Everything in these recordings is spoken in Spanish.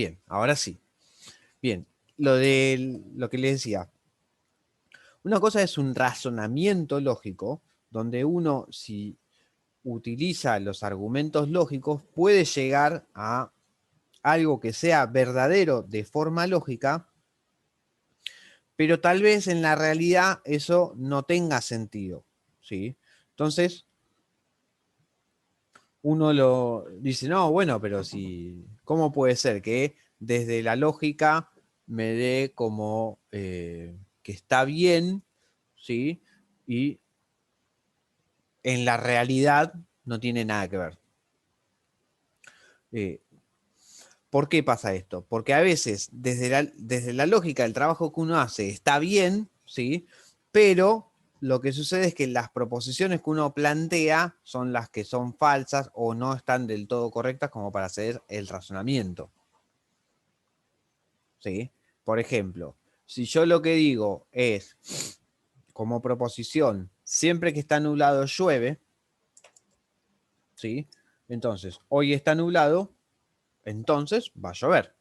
Bien, ahora sí. Bien, lo que les decía. Una cosa es un razonamiento lógico, donde uno, si utiliza los argumentos lógicos, puede llegar a algo que sea verdadero de forma lógica, pero tal vez en la realidad eso no tenga sentido, ¿sí? Entonces, uno lo dice, no, bueno, pero si, ¿cómo puede ser que desde la lógica me dé como que está bien, ¿sí? Y en la realidad no tiene nada que ver. Eh, ¿Por qué pasa esto? Porque a veces desde la lógica el trabajo que uno hace está bien, ¿sí? Pero lo que sucede es que las proposiciones que uno plantea son las que son falsas o no están del todo correctas como para hacer el razonamiento, ¿sí? Por ejemplo, si yo lo que digo es, como proposición, siempre que está nublado llueve, ¿sí? Entonces, hoy está nublado, entonces va a llover.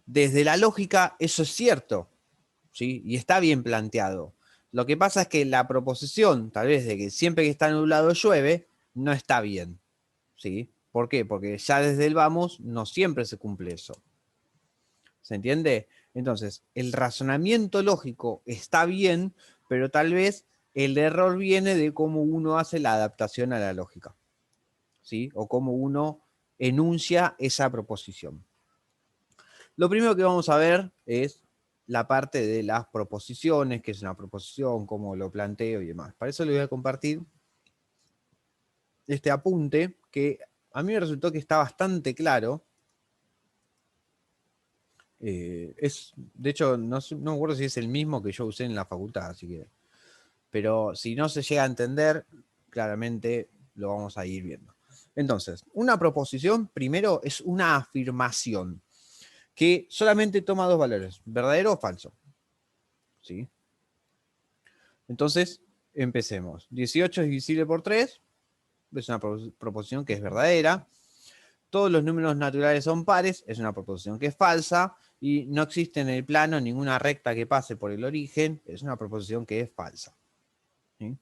Desde la lógica eso es cierto, ¿sí? Y está bien planteado. Lo que pasa es que la proposición, tal vez de que siempre que está nublado llueve, no está bien, ¿sí? ¿Por qué? Porque ya desde el vamos no siempre se cumple eso. ¿Se entiende? Entonces, el razonamiento lógico está bien, pero tal vez el error viene de cómo uno hace la adaptación a la lógica, ¿sí? O cómo uno enuncia esa proposición. Lo primero que vamos a ver es la parte de las proposiciones, qué es una proposición, cómo lo planteo y demás. Para eso les voy a compartir este apunte que a mí me resultó que está bastante claro. De hecho, no me acuerdo si es el mismo que yo usé en la facultad, así que. Pero si no se llega a entender, claramente lo vamos a ir viendo. Entonces, una proposición, primero, es una afirmación que solamente toma dos valores, verdadero o falso. ¿Sí? Entonces, empecemos. 18 es divisible por 3, es una proposición que es verdadera. Todos los números naturales son pares, es una proposición que es falsa. Y no existe en el plano ninguna recta que pase por el origen, es una proposición que es falsa. ¿Sí?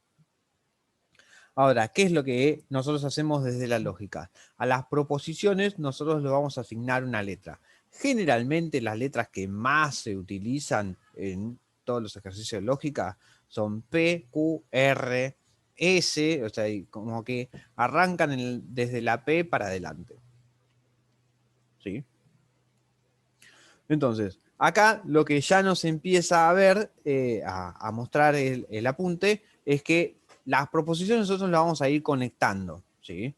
Ahora, ¿qué es lo que nosotros hacemos desde la lógica? A las proposiciones nosotros le vamos a asignar una letra. Generalmente las letras que más se utilizan en todos los ejercicios de lógica son P, Q, R, S, o sea, como que arrancan desde la P para adelante. ¿Sí? Entonces, acá lo que ya nos empieza a ver, a mostrar el apunte, es que las proposiciones nosotros las vamos a ir conectando, ¿sí?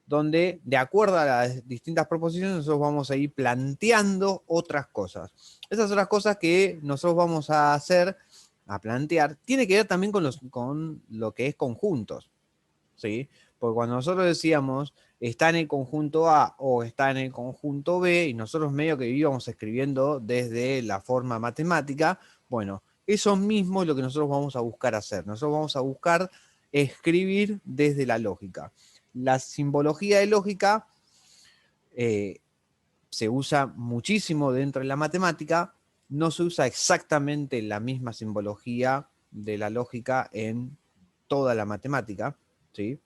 Donde de acuerdo a las distintas proposiciones nosotros vamos a ir planteando otras cosas. Esas otras cosas que nosotros vamos a hacer, a plantear, tiene que ver también con lo que es conjuntos, ¿sí? Porque cuando nosotros decíamos está en el conjunto A o está en el conjunto B, y nosotros medio que íbamos escribiendo desde la forma matemática, bueno, eso mismo es lo que nosotros vamos a buscar hacer. Nosotros vamos a buscar escribir desde la lógica. La simbología de lógica se usa muchísimo dentro de la matemática, no se usa exactamente la misma simbología de la lógica en toda la matemática, ¿sí?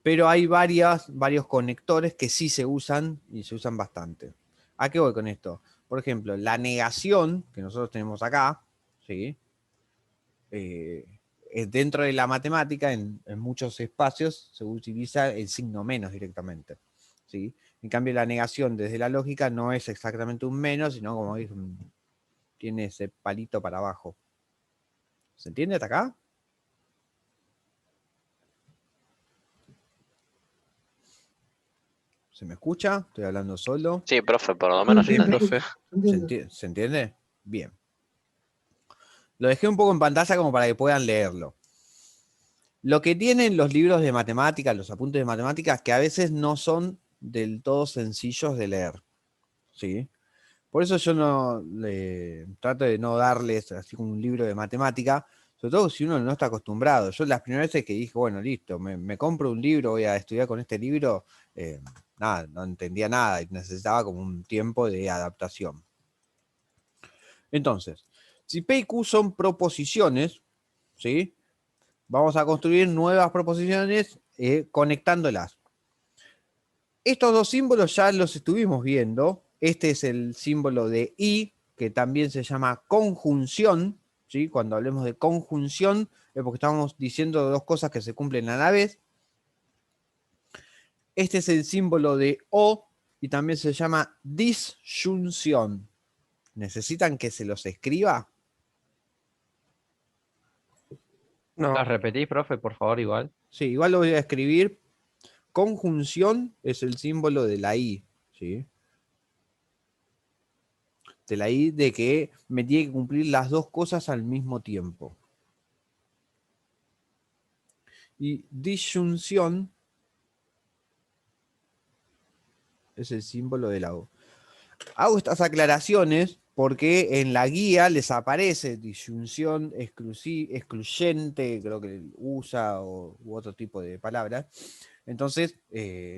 Pero hay varios conectores que sí se usan y se usan bastante. ¿A qué voy con esto? Por ejemplo, la negación que nosotros tenemos acá, ¿sí? Dentro de la matemática, en muchos espacios, se utiliza el signo menos directamente, ¿sí? En cambio, la negación desde la lógica no es exactamente un menos, sino como es tiene ese palito para abajo. ¿Se entiende hasta acá? ¿Se me escucha? Estoy hablando solo. Sí, profe, por lo menos Sí, entendí. profe. ¿Se entiende? Bien. Lo dejé un poco en pantalla como para que puedan leerlo. Lo que tienen los libros de matemáticas, los apuntes de matemáticas, que a veces no son del todo sencillos de leer, ¿sí? Por eso yo trato de no darles así como un libro de matemática, sobre todo si uno no está acostumbrado. Yo las primeras veces que dije, bueno, listo, me compro un libro, voy a estudiar con este libro, nada, no entendía nada y necesitaba como un tiempo de adaptación. Entonces, si P y Q son proposiciones, ¿sí? Vamos a construir nuevas proposiciones conectándolas. Estos dos símbolos ya los estuvimos viendo. Este es el símbolo de y, que también se llama conjunción, ¿sí? Cuando hablemos de conjunción es porque estamos diciendo dos cosas que se cumplen a la vez. Este es el símbolo de o y también se llama disyunción. ¿Necesitan que se los escriba? ¿Las No. repetís, profe, por favor, igual? Sí, igual lo voy a escribir. Conjunción es el símbolo de la I, ¿sí? De la I de que me tiene que cumplir las dos cosas al mismo tiempo. Y disyunción es el símbolo de la O. Hago estas aclaraciones porque en la guía les aparece disyunción excluyente, creo que usa u otro tipo de palabras. Entonces,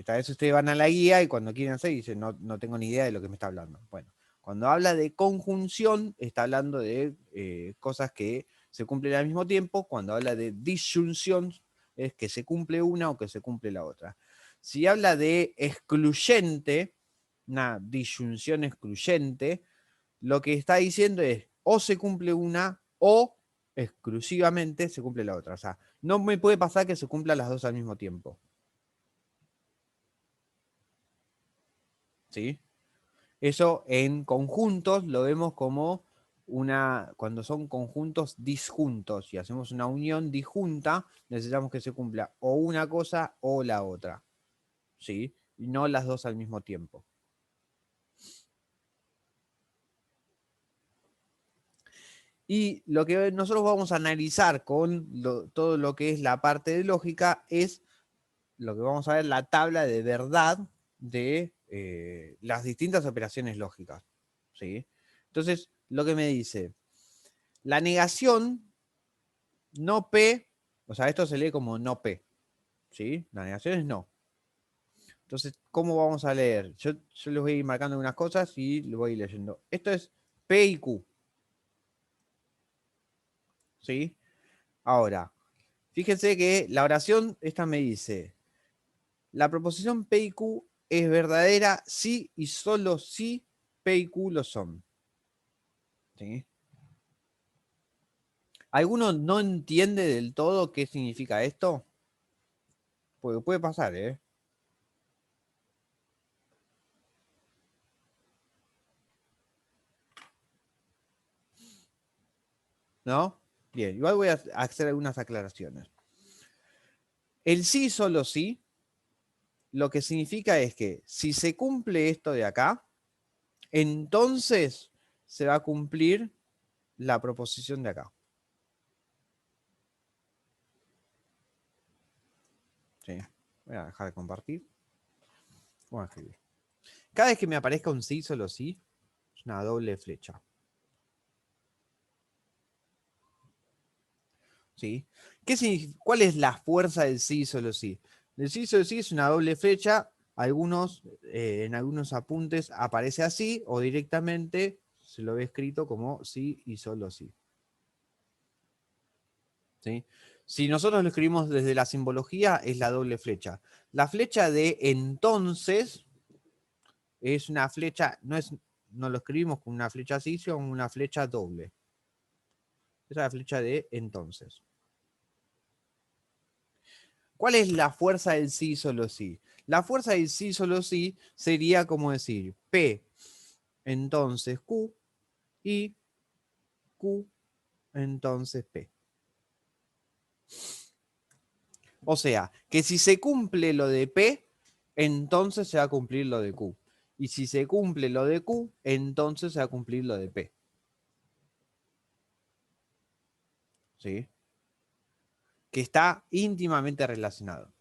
tal vez ustedes van a la guía y cuando quieren hacer dicen, no, no tengo ni idea de lo que me está hablando. Bueno, cuando habla de conjunción, está hablando de cosas que se cumplen al mismo tiempo. Cuando habla de disyunción, es que se cumple una o que se cumple la otra. Si habla de excluyente, una disyunción excluyente, lo que está diciendo es o se cumple una o exclusivamente se cumple la otra. O sea, no me puede pasar que se cumplan las dos al mismo tiempo. ¿Sí? Eso en conjuntos lo vemos como cuando son conjuntos disjuntos y hacemos una unión disjunta, necesitamos que se cumpla o una cosa o la otra. ¿Sí? Y no las dos al mismo tiempo. Y lo que nosotros vamos a analizar con todo lo que es la parte de lógica es lo que vamos a ver, la tabla de verdad de las distintas operaciones lógicas. ¿Sí? Entonces, lo que me dice, la negación no P, o sea, esto se lee como no P. ¿Sí? La negación es no. Entonces, ¿cómo vamos a leer? Yo les voy a ir marcando unas cosas y lo voy a ir leyendo. Esto es P y Q. ¿Sí? Ahora, fíjense que la oración esta me dice, la proposición P y Q es verdadera si y solo si P y Q lo son. ¿Sí? ¿Alguno no entiende del todo qué significa esto? Porque puede pasar, ¿eh? ¿No? Bien, igual voy a hacer algunas aclaraciones. El sí solo sí, lo que significa es que si se cumple esto de acá, entonces se va a cumplir la proposición de acá. ¿Sí? Voy a dejar de compartir. Voy a escribir. Cada vez que me aparezca un sí solo sí, es una doble flecha. ¿Sí? ¿Cuál es la fuerza del sí solo sí? El sí solo sí es una doble flecha. En algunos apuntes aparece así o directamente se lo ve escrito como sí y solo sí. ¿Sí? Si nosotros lo escribimos desde la simbología, es la doble flecha. La flecha de entonces es una flecha, no lo escribimos con una flecha así, sino con una flecha doble. Esa es la flecha de entonces. ¿Cuál es la fuerza del sí solo sí? La fuerza del sí solo sí sería como decir P, entonces Q, y Q, entonces P. O sea, que si se cumple lo de P, entonces se va a cumplir lo de Q. Y si se cumple lo de Q, entonces se va a cumplir lo de P. ¿Sí? Que está íntimamente relacionado.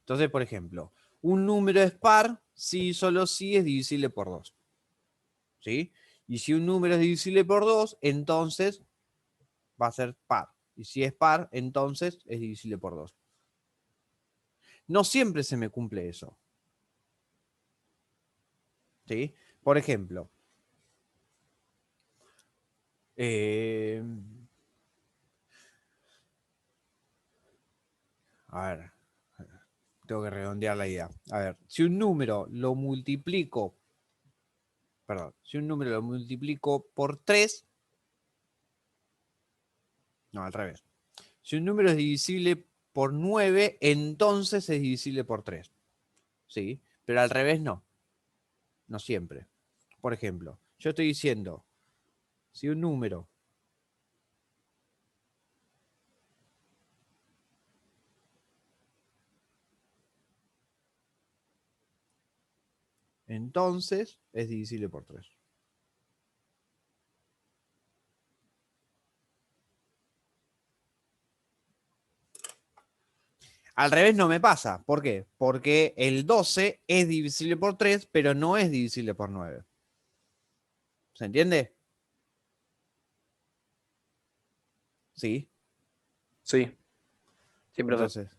Entonces, por ejemplo, un número es par si solo si es divisible por 2. ¿Sí? Y si un número es divisible por 2, entonces va a ser par. Y si es par, entonces es divisible por 2. No siempre se me cumple eso. ¿Sí? Por ejemplo, eh, a ver, tengo que redondear la idea. A ver, si un número lo multiplico, perdón, si un número lo multiplico por 3, no, al revés. Si un número es divisible por 9, entonces es divisible por 3. ¿Sí? Pero al revés no. No siempre. Por ejemplo, yo estoy diciendo, si un número entonces es divisible por 3. Al revés no me pasa. ¿Por qué? Porque el 12 es divisible por 3, pero no es divisible por 9. ¿Se entiende? Sí. Sí. Sí, profe. Entonces,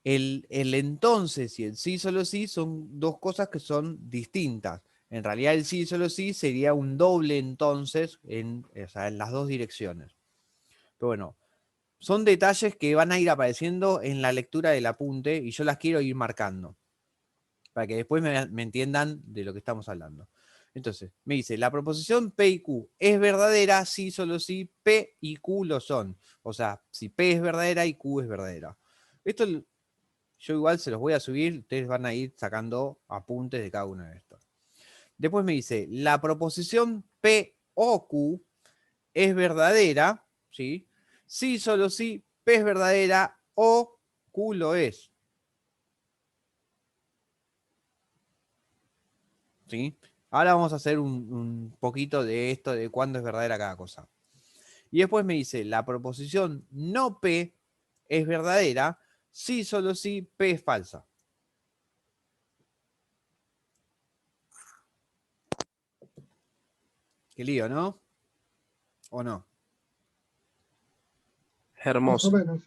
el entonces y el sí solo sí son dos cosas que son distintas. En realidad el sí solo sí sería un doble entonces o sea, en las dos direcciones. Pero bueno, son detalles que van a ir apareciendo en la lectura del apunte y yo las quiero ir marcando para que después me entiendan de lo que estamos hablando. Entonces, me dice, la proposición P y Q es verdadera si solo si P y Q lo son. O sea, si P es verdadera y Q es verdadera. Esto yo igual se los voy a subir, ustedes van a ir sacando apuntes de cada uno de estos. Después me dice, la proposición P o Q es verdadera, ¿sí? Si solo si P es verdadera o Q lo es. ¿Sí? Ahora vamos a hacer un poquito de esto de cuándo es verdadera cada cosa. Y después me dice, la proposición no P es verdadera si solo si P es falsa. Qué lío, ¿no? ¿O no? Más o Hermoso. menos.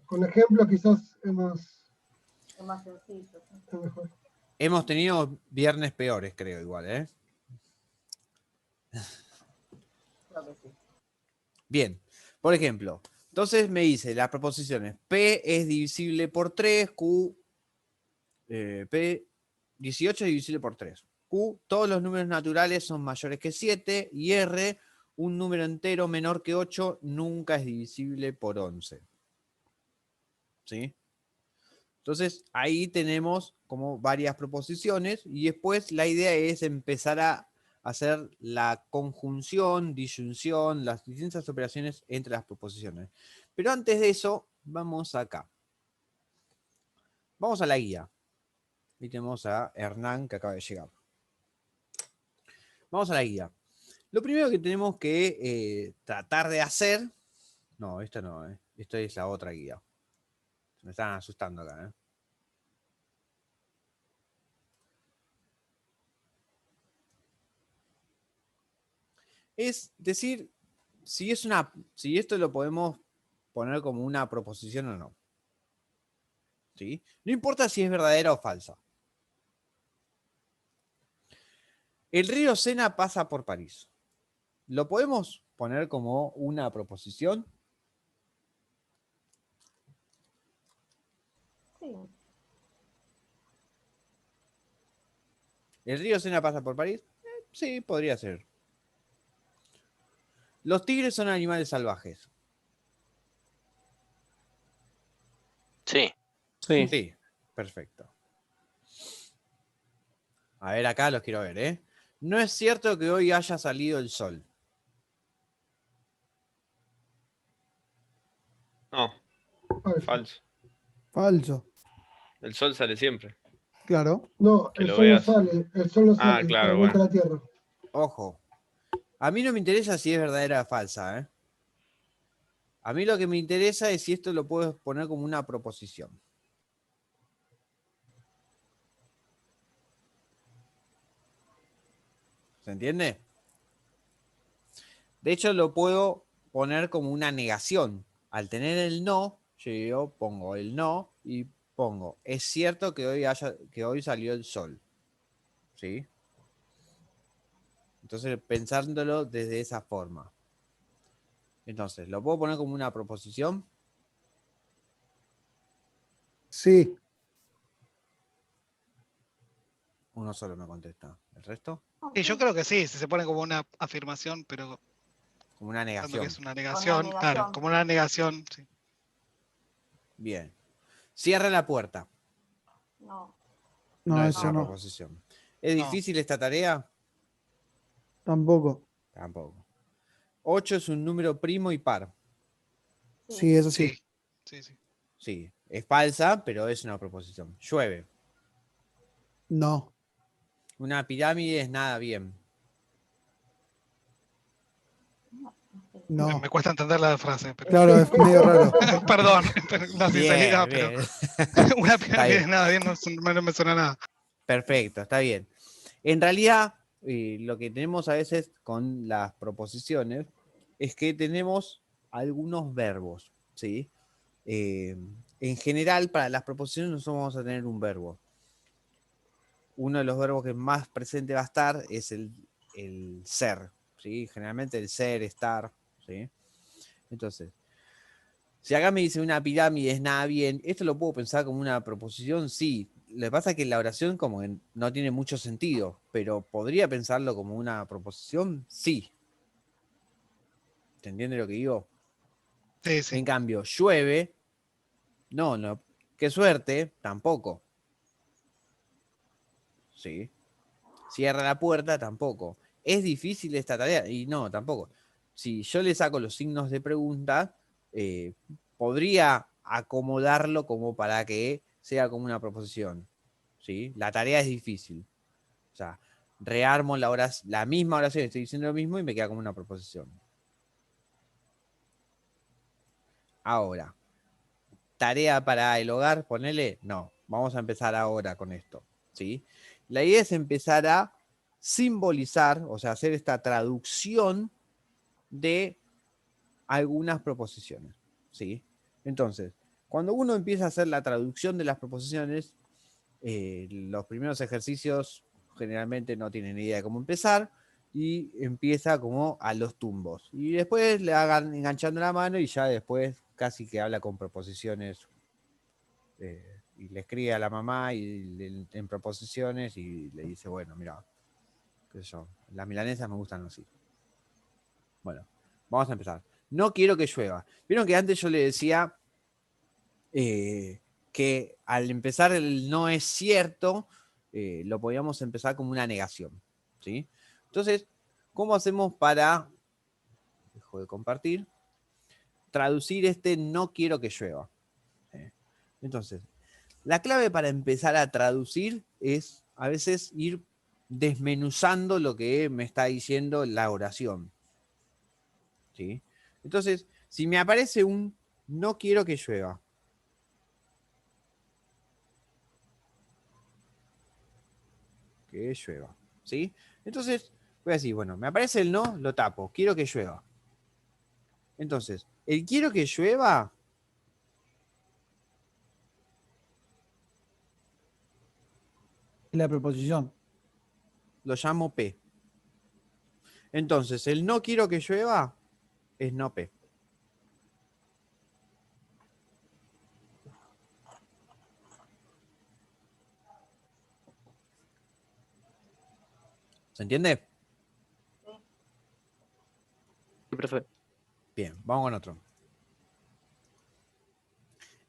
Con ejemplo quizás es más sencillo. Es mejor. Hemos tenido viernes peores, creo, igual, ¿eh? Creo que sí. Bien, por ejemplo, entonces me dice las proposiciones P es divisible por 3, Q, P 18 es divisible por 3. Q, todos los números naturales son mayores que 7 y R, un número entero menor que 8 nunca es divisible por 11. ¿Sí? Entonces ahí tenemos como varias proposiciones y después la idea es empezar a hacer la conjunción, disyunción, las distintas operaciones entre las proposiciones. Pero antes de eso, vamos acá. Vamos a la guía. Y tenemos a Hernán que acaba de llegar. Vamos a la guía. Lo primero que tenemos que tratar de hacer... No, esta no, esta es la otra guía. Me están asustando acá, ¿eh? Es decir, si esto lo podemos poner como una proposición o no. ¿Sí? No importa si es verdadera o falsa. El río Sena pasa por París. ¿Lo podemos poner como una proposición? Sí. ¿El río Sena pasa por París? Sí, podría ser. Los tigres son animales salvajes. Sí. Sí. Sí, perfecto. A ver, acá los quiero ver, ¿eh? No es cierto que hoy haya salido el sol. No, Falso. falso. Falso. El sol sale siempre. Claro. No, Que el lo sol no veas. sale, el sol no Ah, sale, da claro, vuelta bueno. a la Tierra. Ojo. A mí no me interesa si es verdadera o falsa, ¿eh? A mí lo que me interesa es si esto lo puedo poner como una proposición. ¿Se entiende? De hecho, lo puedo poner como una negación. Al tener el no, yo pongo el no y pongo, es cierto que hoy salió el sol. ¿Sí? Entonces, pensándolo desde esa forma. Entonces, ¿lo puedo poner como una proposición? Sí. Uno solo me contesta. ¿El resto? Y yo creo que sí, si se pone como una afirmación, pero Como una pensando que negación. es una negación, claro, como una negación, sí. Bien. Cierra la puerta. No. No No, es eso una no. proposición. ¿Es No. difícil esta tarea? Tampoco. Tampoco. 8 es un número primo y par. Sí, eso sí. Sí, sí, sí. Sí, es falsa, pero es una proposición. Llueve. No. Una pirámide es nada bien. No. Me cuesta entender la frase, pero Claro, es medio raro. perdón, la sinceridad, Bien, pero bien. una Está pirámide bien. es nada bien, no me suena nada. Perfecto, está bien. En realidad, lo que tenemos a veces con las proposiciones es que tenemos algunos verbos, ¿sí? En general, para las proposiciones nosotros vamos a tener un verbo. Uno de los verbos que más presente va a estar es el ser, ¿sí? Generalmente el ser, estar, ¿sí? Entonces, si acá me dice una pirámide es nada bien, ¿esto lo puedo pensar como una proposición? Sí. Lo que pasa es que la oración como que no tiene mucho sentido, pero ¿podría pensarlo como una proposición? Sí. ¿Se entiende lo que digo? Sí, sí. En cambio, llueve, no. Qué suerte, tampoco. Sí. Cierra la puerta, tampoco. ¿Es difícil esta tarea? Y no, tampoco. Si yo le saco los signos de pregunta, podría acomodarlo como para que sea como una proposición. ¿Sí? La tarea es difícil. O sea, rearmo la misma oración, estoy diciendo lo mismo y me queda como una proposición. Ahora, tarea para el hogar, ponele, no. Vamos a empezar ahora con esto. ¿Sí? La idea es empezar a simbolizar, o sea, hacer esta traducción de algunas proposiciones. ¿Sí? Entonces, cuando uno empieza a hacer la traducción de las proposiciones, los primeros ejercicios generalmente no tienen idea de cómo empezar y empieza como a los tumbos. Y después le hagan enganchando la mano y ya después casi que habla con proposiciones y le escribe a la mamá en proposiciones y le dice, bueno, mira, qué sé yo, las milanesas me gustan así. Bueno, vamos a empezar. No quiero que llueva. Vieron que antes yo le decía que al empezar el no es cierto, lo podíamos empezar como una negación. ¿Sí? Entonces, ¿cómo hacemos para, dejo de compartir, traducir este no quiero que llueva? Entonces, la clave para empezar a traducir es a veces ir desmenuzando lo que me está diciendo la oración. ¿Sí? Entonces, si me aparece un no quiero que llueva, que llueva, ¿sí? Entonces, voy a decir, bueno, me aparece el no, lo tapo, quiero que llueva. Entonces, el quiero que llueva La proposición. lo llamo P. Entonces, el no quiero que llueva es no P. ¿Se entiende? Sí, profe. Bien, vamos con otro.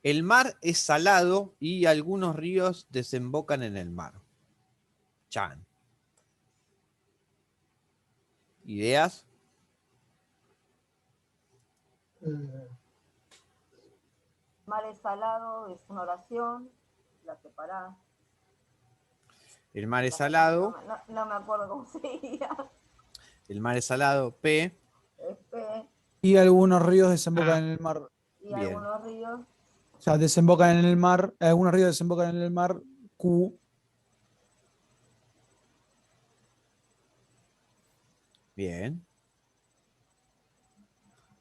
El mar es salado y algunos ríos desembocan en el mar. Chan. ¿Ideas? Mar es salado, es una oración, la separás. El mar es No, salado. no me acuerdo cómo se diría. El mar es salado, P. Es P Y algunos ríos Ah, desembocan en el mar. y Bien. algunos ríos. O sea, desembocan en el mar. Algunos ríos desembocan en el mar. Q. Bien.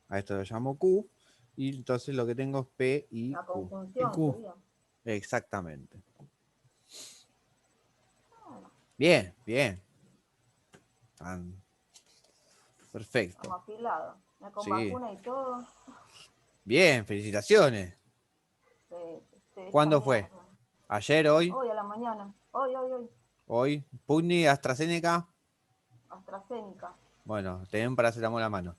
A esto lo llamo Q. Y entonces lo que tengo es P y La Q. conjunción Q. sería. Exactamente. Bien, bien. Perfecto. Estamos afilados. Ya con Sí. vacuna y todo. Bien, felicitaciones. ¿Cuándo Esta fue? mierda. ¿Ayer, hoy? Hoy a la mañana. Hoy. ¿Hoy? ¿Sputnik, AstraZeneca? AstraZeneca. Bueno, ten paracetamol a la mano.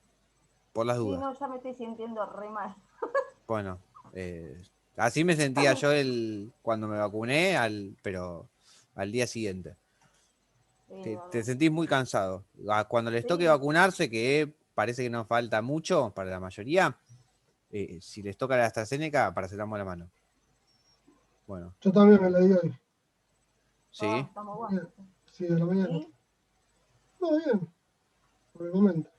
Por las Sí, dudas. no, ya me estoy sintiendo re mal. Bueno, así me sentía yo cuando me vacuné, pero al día siguiente. Sí, Te sentís muy cansado. Cuando les toque Sí. vacunarse, que parece que nos falta mucho para la mayoría, si les toca la AstraZeneca, paracetamol a la mano. Bueno, Yo también me la di hoy. sí, Estamos buenos. Sí, de la mañana. ¿Y? Todo bien, por el momento.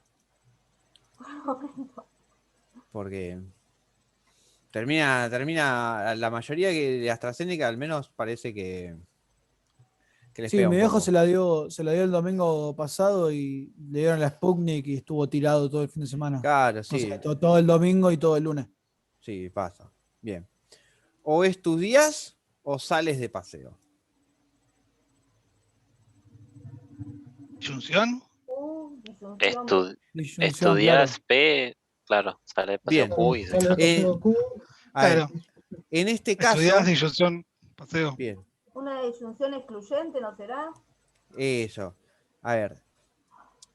porque termina la mayoría de AstraZeneca, al menos parece que les Sí, pega mi un viejo poco. se la dio el domingo pasado y le dieron la Sputnik y estuvo tirado todo el fin de semana. Claro, O sea, sí, todo el domingo y todo el lunes. sí, pasa. Bien. O estudias o sales de paseo. ¿Disyunción? Disyunción. Disyunción, claro. Estudias P, claro, sale de paseo Bien. Q y Sale de paseo Q. A ver, Claro. en este Estudiás, caso, disyunción, paseo. bien, Una disyunción excluyente, ¿no será? eso. A ver,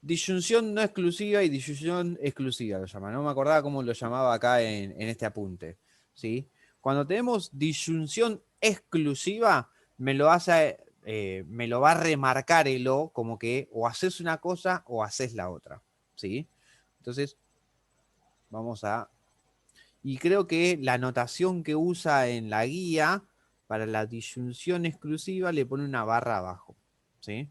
disyunción no exclusiva y disyunción exclusiva lo llaman. No me acordaba cómo lo llamaba acá en este apunte. ¿Sí? Cuando tenemos disyunción exclusiva, me lo va a remarcar el O como que o haces una cosa o haces la otra. ¿Sí? Entonces, vamos a... Y creo que la notación que usa en la guía para la disyunción exclusiva le pone una barra abajo. ¿Sí?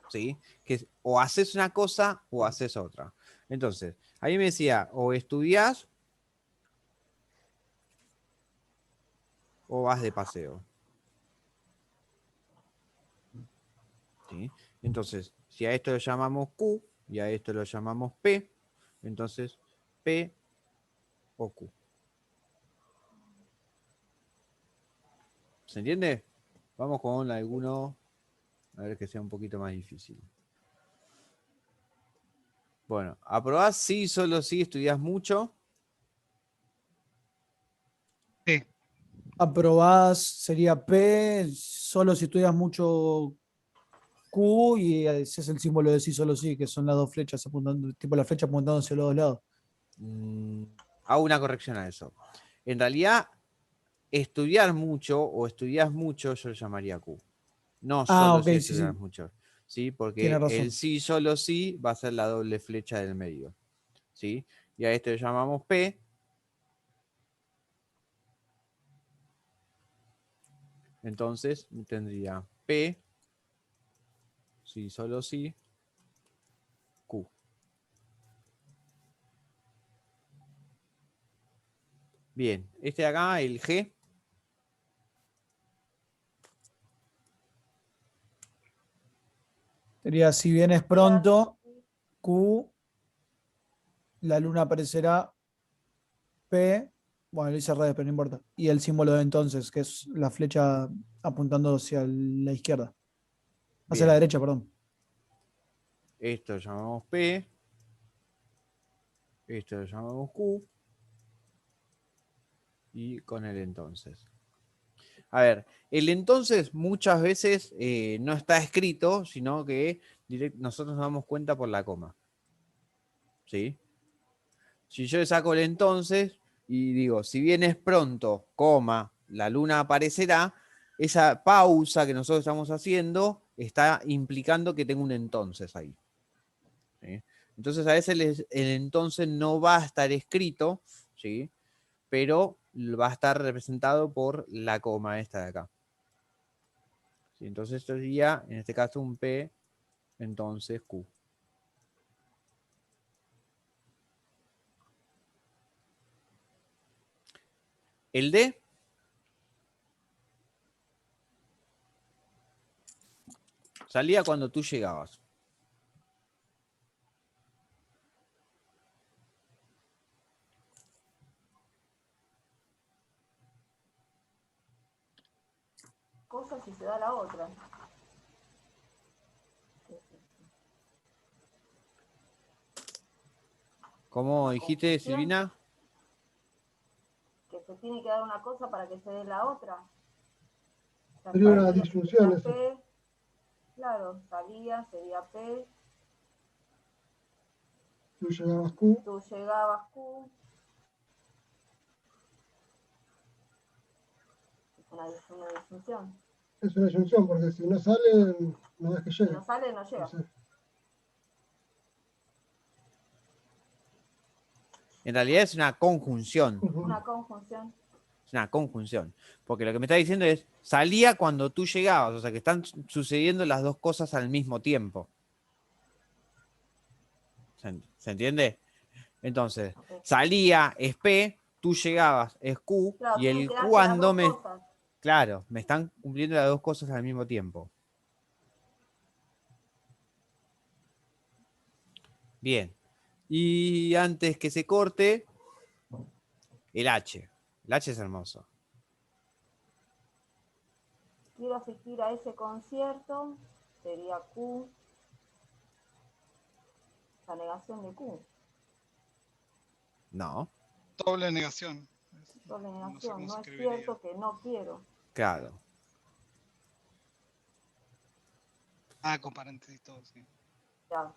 ¿Sí? Que es, o haces una cosa o haces otra. Entonces, ahí me decía, o estudias o vas de paseo. ¿Sí? Entonces, si a esto lo llamamos Q y a esto lo llamamos P, entonces P o Q. ¿Se entiende? Vamos con alguno, a ver que sea un poquito más difícil. Bueno, ¿aprobás sí, solo sí, estudias mucho? Sí. Aprobás sería P, solo si estudias mucho Q y ese es el símbolo de sí, solo sí, que son las dos flechas apuntando, tipo la flecha apuntando hacia los dos lados. Mm, hago una corrección a eso. En realidad, estudiar mucho o estudias mucho, yo lo llamaría Q. No Ah, solo ok, si sí, estudias sí, mucho. ¿Sí? tiene Porque el razón. sí, solo sí, va a ser la doble flecha del medio. ¿Sí? Y a esto le llamamos P. Entonces tendría P, sí, solo sí, Q. Bien, este de acá, el G. Sería si vienes pronto, Q, la luna aparecerá P, bueno, lo hice al revés, pero no importa. Y el símbolo de entonces, que es la flecha apuntando hacia la izquierda. Hacia la Bien, derecha, perdón. esto lo llamamos P. Esto lo llamamos Q. Y con el entonces. A ver, el entonces muchas veces no está escrito, sino que nosotros nos damos cuenta por la coma. ¿Sí? Si yo le saco el entonces y digo, si vienes pronto, coma, la luna aparecerá, esa pausa que nosotros estamos haciendo está implicando que tengo un entonces ahí. ¿Sí? Entonces a veces el entonces no va a estar escrito, ¿sí? Pero va a estar representado por la coma esta de acá. ¿Sí? Entonces esto sería, en este caso, un P, entonces Q. El D salía cuando tú llegabas. cosa si se da la otra. ¿Cómo La dijiste, conjunción. Silvina? Que se tiene que dar una cosa para que se dé la otra. O sea, Sería una salía, disyunción sería eso. P, claro, salía, sería P, Tú llegabas Q. tú llegabas Q, es una disyunción. Es una disyunción, porque si no sale, no es que Si llegue. no sale, no llega. No sé. En realidad es una conjunción. Ujú. Una conjunción. Es una conjunción. Porque lo que me está diciendo es, salía cuando tú llegabas. O sea, que están sucediendo las dos cosas al mismo tiempo. ¿Se entiende? Entonces, Ok. salía es P, tú llegabas es Q, Claro, y tienen el que darse las cuando dos me... cosas. Claro, me están cumpliendo las dos cosas al mismo tiempo. Bien. Y antes que se corte, el H. El H es hermoso. Quiero asistir a ese concierto, sería Q, la negación de Q. No, Doble negación. Doble No sé negación, cómo no se es escribiría. cierto que no quiero. claro. Ah, con paréntesis y todo, sí. Ya.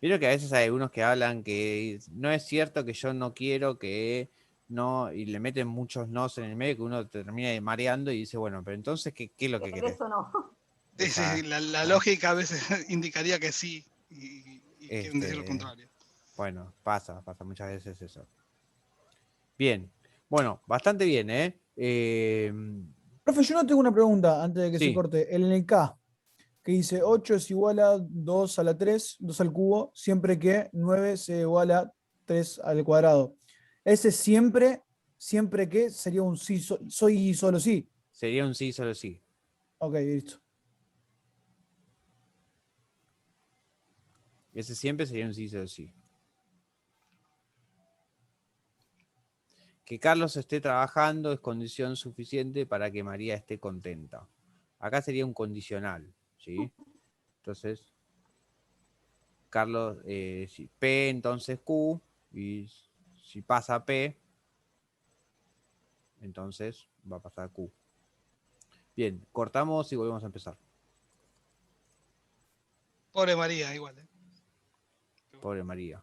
Vieron que a veces hay algunos que hablan que no es cierto que yo no quiero que no, y le meten muchos nos en el medio que uno termina mareando y dice, bueno, pero entonces, ¿qué es lo que querés? Eso no. Sí, O sea, sí, la ¿no? lógica a veces indicaría que sí y quieren decir lo Este, contrario. bueno, pasa muchas veces eso. Bien, bueno, bastante bien, ¿eh? Profe, yo no tengo una pregunta antes de que se Sí, corte. En el K, que dice 8 es igual a 2 a la 3, 2 al cubo, siempre que 9 se iguala a 3 al cuadrado. Ese siempre, siempre que sería un sí, soy y solo sí. sería un sí, solo sí. Ok, listo. Ese siempre sería un sí, solo sí. Que Carlos esté trabajando es condición suficiente para que María esté contenta. Acá sería un condicional, ¿sí? Entonces, Carlos, si P, entonces Q, y si pasa P, entonces va a pasar Q. Bien, cortamos y volvemos a empezar. Pobre María, igual. Pobre María.